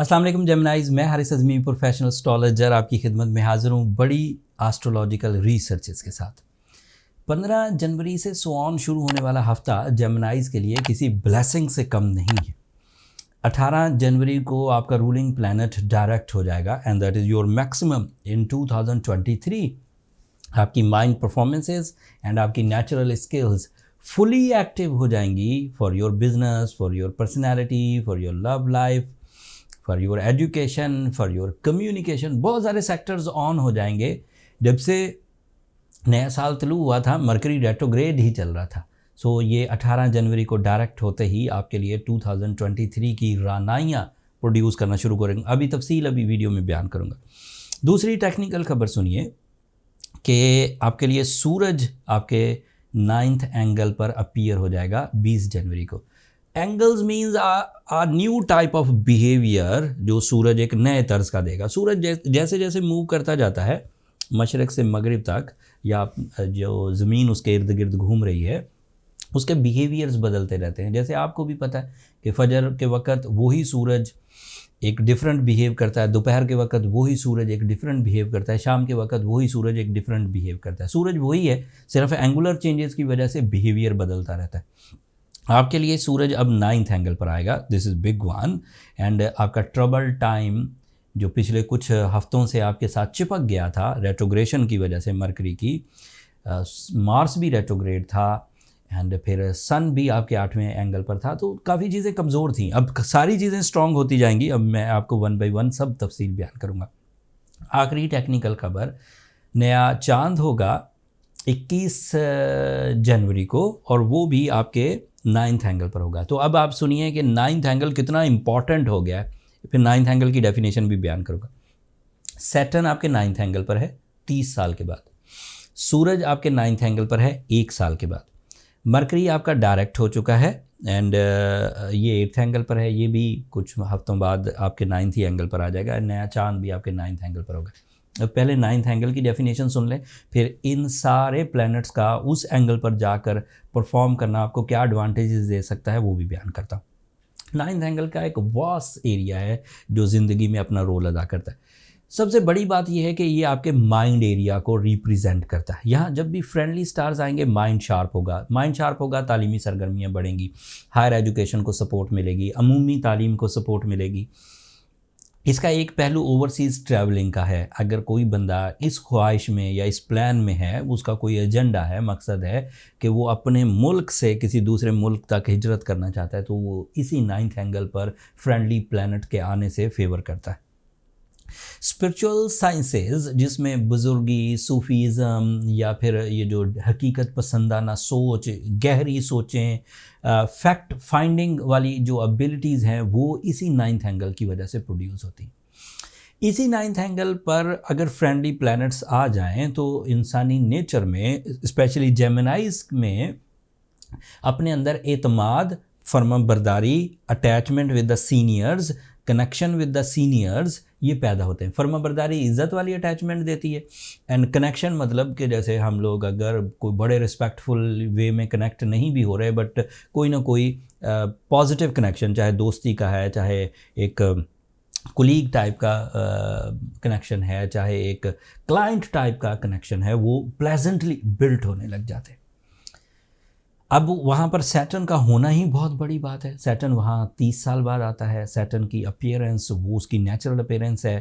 अस्सलाम वालेकुम जेमिनाइज, मैं हारिस अज़मी प्रोफेशनल एस्ट्रोलॉजर आपकी खिदमत में हाज़िर हूँ बड़ी एस्ट्रोलॉजिकल रिसर्चेस के साथ। 15 जनवरी से ऑन शुरू होने वाला हफ्ता जेमिनाइज के लिए किसी ब्लेसिंग से कम नहीं है। 18 जनवरी को आपका रूलिंग प्लैनेट डायरेक्ट हो जाएगा and that is your maximum in 2023। आपकी माइंड परफॉर्मेंसेस एंड आपकी नेचुरल स्किल्स फुली एक्टिव हो जाएंगी for your business, for your personality, for your love life, for your education, for your communication. बहुत सारे sectors on हो जाएंगे। जब से नया साल तलू हुआ था मरकरी रेट्रोग्रेड ही चल रहा था। सो ये 18 जनवरी को डायरेक्ट होते ही आपके लिए 2023 की रानाइयाँ प्रोड्यूस करना शुरू करेंगे। अभी तफसील वीडियो में बयान करूँगा। दूसरी टेक्निकल खबर सुनिए कि आपके लिए सूरज आपके 9th एंगल पर अपीयर हो जाएगा 20 जनवरी को। Angles means a new type of behaviour जो सूरज एक नए तर्ज का देगा। सूरज जैसे जैसे मूव करता जाता है मशरक़ से मगरिब तक, या जो ज़मीन उसके इर्द गिर्द घूम रही है, उसके बिहेवियर्स बदलते रहते हैं। जैसे आपको भी पता है कि फजर के वक़्त वही सूरज एक डिफरेंट बिहेव करता है, दोपहर के वक़्त वही सूरज एक डिफरेंट बिहेव करता है, शाम के वक़्त वही सूरज एक डिफरेंट बिहेव करता है। सूरज वही है, सिर्फ एंगुलर चेंजेस की वजह से बिहेवियर बदलता रहता है। आपके लिए सूरज अब 9th एंगल पर आएगा, this is big one. And आपका ट्रबल टाइम जो पिछले कुछ हफ्तों से आपके साथ चिपक गया था रेट्रोग्रेशन की वजह से, मरकरी की, मार्स भी रेट्रोग्रेड था एंड फिर सन भी आपके 8वें एंगल पर था, तो काफ़ी चीज़ें कमज़ोर थी। अब सारी चीज़ें स्ट्रॉन्ग होती जाएंगी। अब मैं आपको 1 बाय 1 सब तफसील बयान करूँगा। आखिरी टेक्निकल खबर, नया चांद होगा 21 जनवरी को और वो भी आपके 9th एंगल पर होगा। तो अब आप सुनिए कि 9th एंगल कितना इंपॉर्टेंट हो गया है। फिर 9th एंगल की डेफिनेशन भी बयान करूँगा। सैटर्न आपके 9th एंगल पर है 30 साल के बाद। सूरज आपके 9th एंगल पर है 1 साल के बाद। मरकरी आपका डायरेक्ट हो चुका है एंड ये 8th एंगल पर है, ये भी कुछ हफ्तों बाद आपके 9th ही एंगल पर आ जाएगा। नया चांद भी आपके 9th एंगल पर होगा। अब पहले 9th एंगल की डेफिनेशन सुन लें, फिर इन सारे प्लैनेट्स का उस एंगल पर जाकर परफॉर्म करना आपको क्या एडवांटेजेस दे सकता है वो भी बयान करता हूँ। 9th एंगल का एक वास्ट एरिया है जो ज़िंदगी में अपना रोल अदा करता है। सबसे बड़ी बात यह है कि ये आपके माइंड एरिया को रिप्रेजेंट करता है। यहाँ जब भी फ्रेंडली स्टार्स आएंगे माइंड शार्प होगा। माइंड शार्प होगा, तालीमी सरगर्मियाँ बढ़ेंगी, हायर एजुकेशन को सपोर्ट मिलेगी, अमूमी तालीम को सपोर्ट मिलेगी। इसका एक पहलू ओवरसीज़ ट्रैवलिंग का है। अगर कोई बंदा इस ख्वाहिश में या इस प्लान में है, उसका कोई एजेंडा है, मकसद है कि वो अपने मुल्क से किसी दूसरे मुल्क तक हिजरत करना चाहता है, तो वो इसी 9th एंगल पर फ्रेंडली प्लैनेट के आने से फेवर करता है। स्पिरिचुअल साइंसेस जिसमें बुजुर्गी, सूफीज़म या फिर ये जो हकीकत पसंदाना सोच, गहरी सोचें, फैक्ट फाइंडिंग वाली जो एबिलिटीज़ हैं वो इसी 9th एंगल की वजह से प्रोड्यूस होती हैं। इसी 9th एंगल पर अगर फ्रेंडली प्लैनेट्स आ जाएं तो इंसानी नेचर में, स्पेशली जेमिनाइज में, अपने अंदर एतमाद, फर्माबरदारी, attachment with the seniors, connection with the seniors ये पैदा होते हैं। फर्माबरदारी इज़्ज़त वाली अटैचमेंट देती है एंड कनेक्शन मतलब कि जैसे हम लोग अगर कोई बड़े रिस्पेक्टफुल वे में कनेक्ट नहीं भी हो रहे बट कोई ना कोई पॉजिटिव कनेक्शन, चाहे दोस्ती का है, चाहे एक कुलीग टाइप का कनेक्शन है, चाहे एक क्लाइंट टाइप का कनेक्शन है, वो प्लेजेंटली बिल्ट होने लग जाते हैं। अब वहाँ पर सैटर्न का होना ही बहुत बड़ी बात है। सैटर्न वहाँ 30 साल बाद आता है। सैटर्न की अपीयरेंस वो उसकी नेचुरल अपीयरेंस है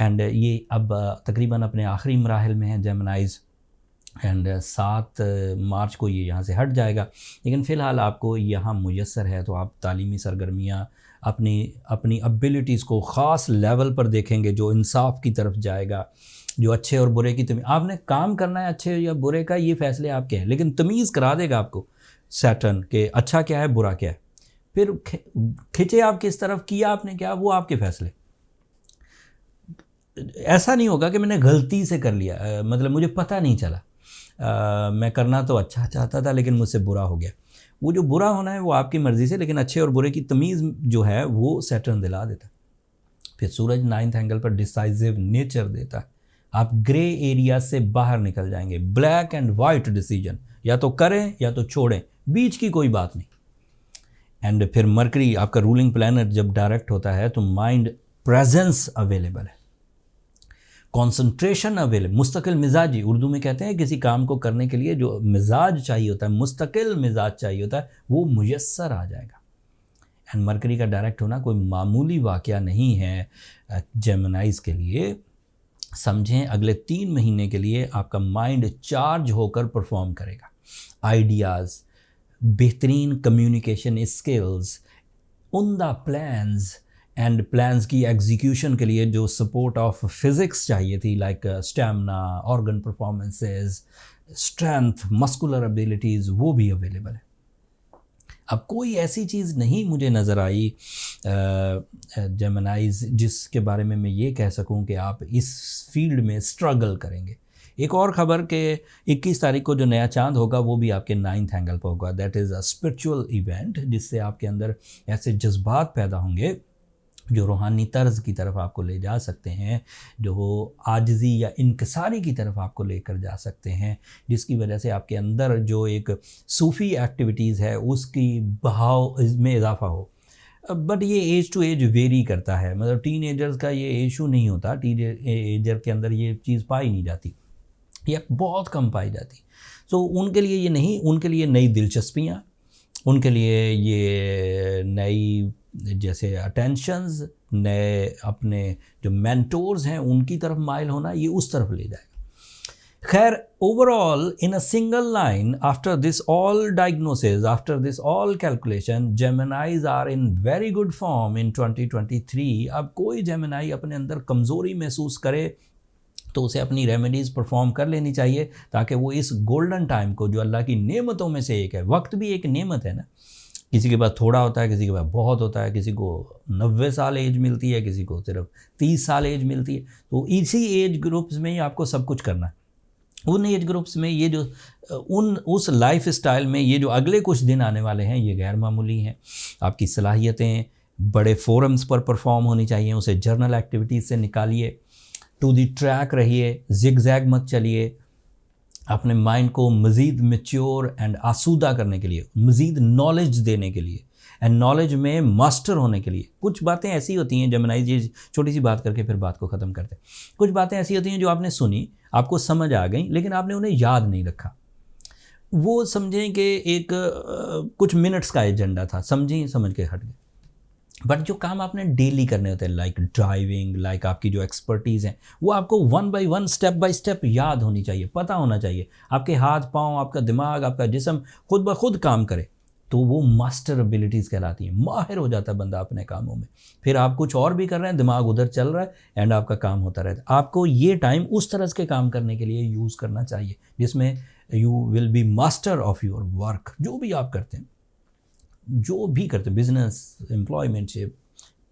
एंड ये अब तकरीबन अपने आखिरी मराहिल में है जेमिनाइज एंड 7 मार्च को ये यहाँ से हट जाएगा। लेकिन फ़िलहाल आपको यहाँ मुयस्सर है तो आप तालीमी सरगर्मियाँ अपनी एबिलिटीज़ को ख़ास लेवल पर देखेंगे जो इंसाफ की तरफ जाएगा, जो अच्छे और बुरे की तमीज़। आपने काम करना है अच्छे या बुरे का, ये फ़ैसले आपके हैं, लेकिन तमीज़ करा देगा आपको सैटर्न के अच्छा क्या है बुरा क्या है। फिर खिंचे आप किस तरफ, किया आपने क्या, वो आपके फ़ैसले। ऐसा नहीं होगा कि मैंने गलती से कर लिया, मतलब मुझे पता नहीं चला, मैं करना तो अच्छा चाहता था लेकिन मुझसे बुरा हो गया। वो जो बुरा होना है वो आपकी मर्ज़ी से, लेकिन अच्छे और बुरे की तमीज़ जो है वो सैटर्न दिला देता है। फिर सूरज 9th एंगल पर डिसाइसिव नेचर देता है। आप ग्रे एरिया से बाहर निकल जाएंगे। ब्लैक एंड वाइट डिसीजन, या तो करें या तो छोड़ें, बीच की कोई बात नहीं। एंड फिर मरकरी आपका रूलिंग प्लैनेट जब डायरेक्ट होता है तो माइंड प्रेजेंस अवेलेबल है, कंसंट्रेशन अवेलेबल, मुस्तकिल मिजाजी, उर्दू में कहते हैं किसी काम को करने के लिए जो मिजाज चाहिए होता है, मुस्तकिल मिजाज चाहिए होता है, वो मुयस्सर आ जाएगा। एंड मरकरी का डायरेक्ट होना कोई मामूली वाक़या नहीं है जेमिनाइज़ के लिए। समझें, अगले 3 महीने के लिए आपका माइंड चार्ज होकर परफॉर्म करेगा। आइडियाज़, बेहतरीन कम्युनिकेशन स्किल्स, उम्दा प्लान्स एंड प्लान्स की एग्जीक्यूशन के लिए जो सपोर्ट ऑफ फिज़िक्स चाहिए थी, like stamina, organ performances, strength, muscular abilities, वो भी अवेलेबल है। अब कोई ऐसी चीज़ नहीं मुझे नज़र आई जेमिनाइज़ जिसके बारे में मैं ये कह सकूं कि आप इस फील्ड में स्ट्रगल करेंगे। एक और ख़बर कि 21 तारीख को जो नया चांद होगा वो भी आपके 9th एंगल पर होगा। That is a spiritual event जिससे आपके अंदर ऐसे जज्बात पैदा होंगे जो रूहानी तर्ज की तरफ आपको ले जा सकते हैं, जो आजिज़ी या इनकिसारी की तरफ आपको लेकर जा सकते हैं, जिसकी वजह से आपके अंदर जो एक सूफ़ी एक्टिविटीज़ है उसकी बहाव में इजाफ़ा हो। बट ये एज टू एज वेरी करता है, मतलब टीनेजर्स का ये इशू नहीं होता, टीनेजर के अंदर ये चीज़ पाई नहीं जाती या बहुत कम पाई जाती। सो उनके लिए ये नहीं, उनके लिए नई दिलचस्पियाँ, उनके लिए ये नई जैसे अटेंशंस, नए अपने जो मेंटोर्स हैं उनकी तरफ माइल होना, ये उस तरफ ले जाएगा। खैर, overall in a single line, after this all diagnosis, after this all calculation, Geminis are in very good form in 2023। अब कोई जेमिनाई अपने अंदर कमज़ोरी महसूस करे तो उसे अपनी रेमेडीज़ परफॉर्म कर लेनी चाहिए ताकि वो इस गोल्डन टाइम को, जो अल्लाह की नेमतों में से एक है, वक्त भी एक नेमत है ना, किसी के पास थोड़ा होता है, किसी के पास बहुत होता है, किसी को 90 साल एज मिलती है, किसी को सिर्फ 30 साल एज मिलती है। तो इसी एज ग्रुप्स में ही आपको सब कुछ करना है। उन एज ग्रुप्स में ये जो उस लाइफ स्टाइल में ये जो अगले कुछ दिन आने वाले हैं ये गैर मामूली हैं। आपकी सलाहियतें बड़े फोरम्स पर परफॉर्म होनी चाहिए, उसे जर्नल एक्टिविटीज़ से निकालिए, टू दी ट्रैक रहिए, जिग जैग मत चलिए। अपने माइंड को मज़ीद मैच्योर एंड आसूदा करने के लिए, मज़ीद नॉलेज देने के लिए एंड नॉलेज में मास्टर होने के लिए, कुछ बातें ऐसी होती हैं जेमिनाइज़, ये छोटी सी बात करके फिर बात को ख़त्म करते हैं। कुछ बातें ऐसी होती हैं जो आपने सुनी, आपको समझ आ गई, लेकिन आपने उन्हें याद नहीं रखा। वो समझें कि एक कुछ मिनट्स का एजेंडा था, समझें, समझ के हट गए। बट जो काम आपने डेली करने होते हैं, लाइक ड्राइविंग, लाइक आपकी जो एक्सपर्टीज़ हैं, वो आपको 1 बाय 1 स्टेप बाय स्टेप याद होनी चाहिए, पता होना चाहिए। आपके हाथ पाँव, आपका दिमाग, आपका जिस्म खुद ब खुद काम करे तो वो मास्टर एबिलिटीज़ कहलाती हैं। माहिर हो जाता है बंदा अपने कामों में। फिर आप कुछ और भी कर रहे हैं, दिमाग उधर चल रहा है एंड आपका काम होता रहता है। आपको ये टाइम उस तरह के काम करने के लिए यूज़ करना चाहिए जिसमें you will be master of your work. जो भी आप करते हैं, जो भी करते हैं, business, employmentship,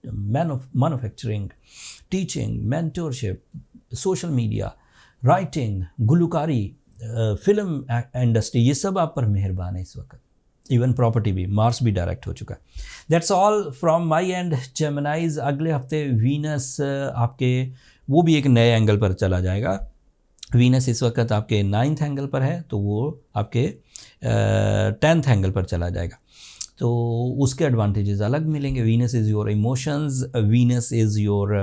manufacturing, teaching, mentorship, social media, writing, गुलकारी, फिल्म इंडस्ट्री, ये सब आप पर मेहरबान है इस वक्त। इवन प्रॉपर्टी भी, मार्स भी डायरेक्ट हो चुका है। That's all from my end Geminis. अगले हफ्ते वीनस आपके वो भी एक नए एंगल पर चला जाएगा। वीनस इस वक्त आपके 9th एंगल पर है, तो वो आपके 10th एंगल पर चला जाएगा, तो उसके एडवांटेजेस अलग मिलेंगे। Venus is your emotions, Venus is your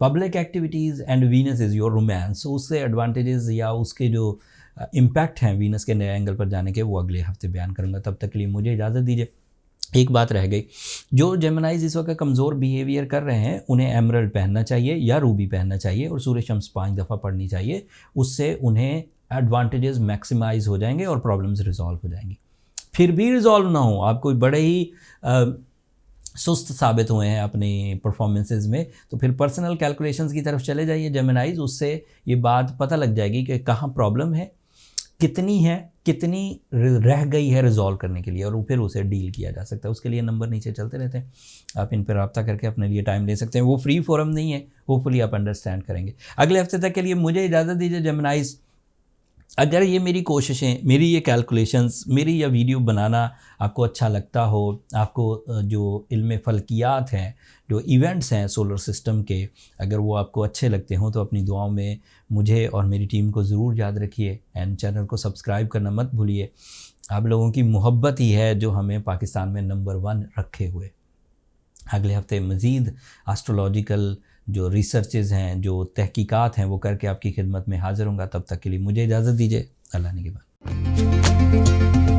public activities and Venus is your romance. उससे एडवांटेजेस या उसके जो इम्पैक्ट हैं वीनस के नए एंगल पर जाने के, वो अगले हफ्ते बयान करूँगा। तब तक के लिए मुझे इजाज़त दीजिए। एक बात रह गई, जो जेमिनाइज इस वक्त कमज़ोर बिहेवियर कर रहे हैं उन्हें एमरल्ड पहनना चाहिए या रूबी पहनना चाहिए और सूर्य शम्स 5 दफ़ा पढ़नी चाहिए। उससे उन्हें एडवांटेजेस मैक्सिमाइज हो जाएंगे और प्रॉब्लम्स रिजॉल्व हो जाएंगी। फिर भी रिजॉल्व ना हो, आप कोई बड़े ही सुस्त साबित हुए हैं अपनी परफॉर्मेंसेस में, तो फिर पर्सनल कैलकुलेशंस की तरफ चले जाइए जेमिनाइज। उससे ये बात पता लग जाएगी कि कहाँ प्रॉब्लम है, कितनी है, कितनी रह गई है रिजॉल्व करने के लिए, और फिर उसे डील किया जा सकता है। उसके लिए नंबर नीचे चलते रहते हैं, आप इन पर रब्ता करके अपने लिए टाइम ले सकते हैं। वो फ्री फोरम नहीं है, होपफुली आप अंडरस्टैंड करेंगे। अगले हफ्ते तक के लिए मुझे इजाज़त दीजिए जेमिनाइज। अगर ये मेरी कोशिशें, मेरी ये कैलकुलेशंस, मेरी यह वीडियो बनाना आपको अच्छा लगता हो, आपको जो इल्म फ़ल्कियात हैं, जो इवेंट्स हैं सोलर सिस्टम के, अगर वो आपको अच्छे लगते हों तो अपनी दुआओं में मुझे और मेरी टीम को ज़रूर याद रखिए एंड चैनल को सब्सक्राइब करना मत भूलिए। आप लोगों की मोहब्बत ही है जो हमें पाकिस्तान में नंबर 1 रखे हुए। अगले हफ्ते मज़ीद एस्ट्रोलॉजिकल जो रिसर्चेज़ हैं, जो तहकीकात हैं, वो करके आपकी खिदमत में हाज़िर होंगे। तब तक के लिए मुझे इजाज़त दीजिए। अल्लाह ने के बाद।